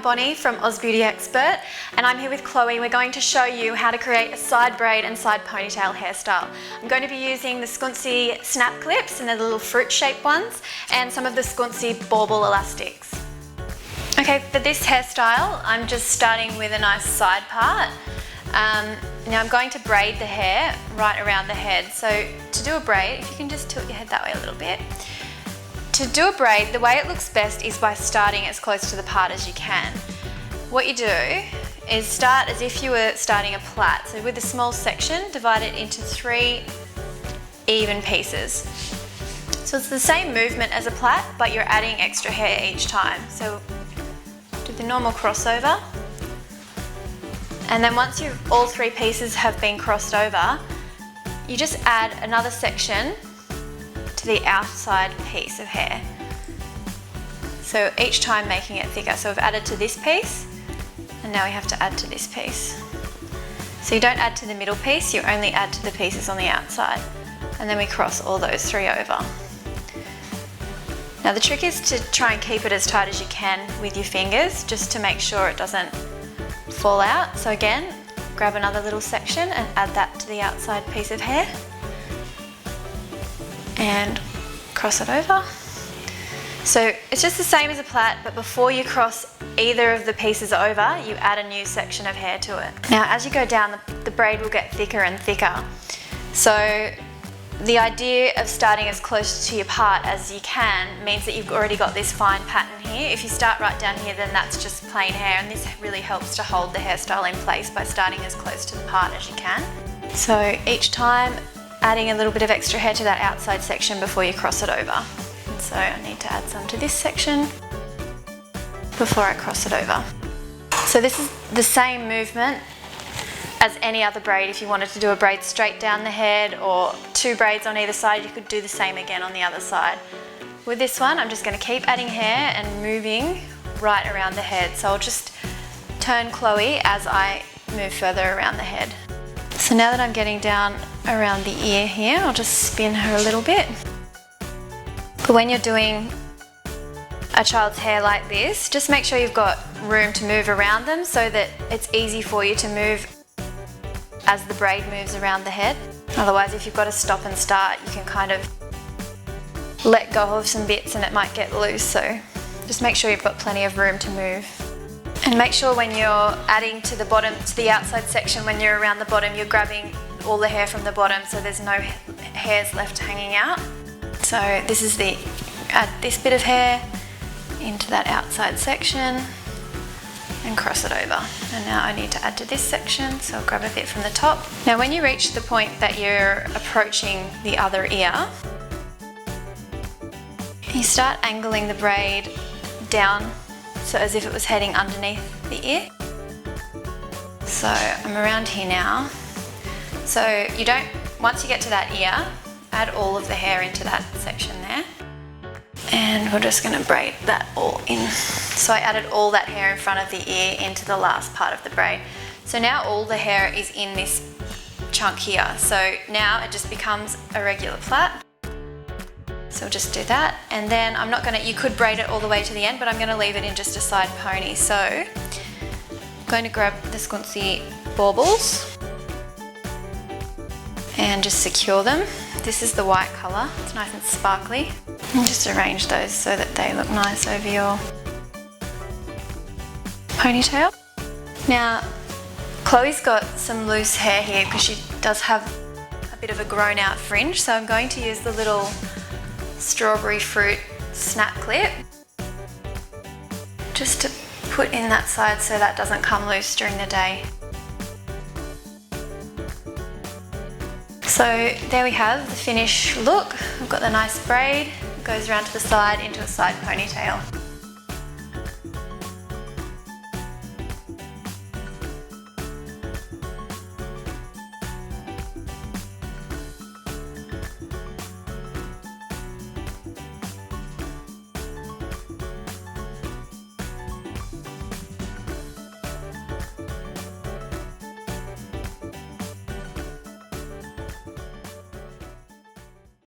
Bonnie from Oz Beauty Expert, and I'm here with Chloe. We're going to show you how to create a side braid and side ponytail hairstyle. I'm going to be using the Skuncy snap clips, and they're the little fruit shaped ones, and some of the Skuncy bauble elastics. Okay, for this hairstyle, I'm just starting with a nice side part. Now I'm going to braid the hair right around the head. So to do a braid, if you can just tilt your head that way a little bit. To do a braid, the way it looks best is by starting as close to the part as you can. What you do is start as if you were starting a plait. So with a small section, divide it into 3 even pieces. So it's the same movement as a plait, but you're adding extra hair each time. So do the normal crossover. And then once all 3 pieces have been crossed over, you just add another section to the outside piece of hair. So each time making it thicker. So we've added to this piece, and now we have to add to this piece. So you don't add to the middle piece, you only add to the pieces on the outside. And then we cross all those 3 over. Now the trick is to try and keep it as tight as you can with your fingers, just to make sure it doesn't fall out. So again, grab another little section and add that to the outside piece of hair and cross it over. So it's just the same as a plait, but before you cross either of the pieces over, you add a new section of hair to it. Now as you go down, the braid will get thicker and thicker. So the idea of starting as close to your part as you can means that you've already got this fine pattern here. If you start right down here, then that's just plain hair, and this really helps to hold the hairstyle in place by starting as close to the part as you can. So each time adding a little bit of extra hair to that outside section before you cross it over. And so I need to add some to this section before I cross it over. So this is the same movement as any other braid. If you wanted to do a braid straight down the head or 2 braids on either side, you could do the same again on the other side. With this one, I'm just going to keep adding hair and moving right around the head. So I'll just turn Chloe as I move further around the head. So now that I'm getting down around the ear here, I'll just spin her a little bit. But when you're doing a child's hair like this, just make sure you've got room to move around them so that it's easy for you to move as the braid moves around the head. Otherwise, if you've got to stop and start, you can kind of let go of some bits and it might get loose. So just make sure you've got plenty of room to move. And make sure when you're adding to the bottom, to the outside section, when you're around the bottom, you're grabbing all the hair from the bottom so there's no hairs left hanging out. So this is add this bit of hair into that outside section and cross it over. And now I need to add to this section, so I'll grab a bit from the top. Now when you reach the point that you're approaching the other ear, you start angling the braid down, so as if it was heading underneath the ear. So I'm around here now. So you don't, once you get to that ear, add all of the hair into that section there. And we're just going to braid that all in. So I added all that hair in front of the ear into the last part of the braid. So now all the hair is in this chunk here. So now it just becomes a regular plait. So we'll just do that, and then I'm not going to, you could braid it all the way to the end, but I'm going to leave it in just a side pony. So I'm going to grab the Skuncy baubles and just secure them. This is the white colour, it's nice and sparkly. And just arrange those so that they look nice over your ponytail. Now Chloe's got some loose hair here because she does have a bit of a grown out fringe, so I'm going to use the little strawberry fruit snap clip just to put in that side so that doesn't come loose during the day. So there we have the finished look. I've got the nice braid, it goes around to the side into a side ponytail.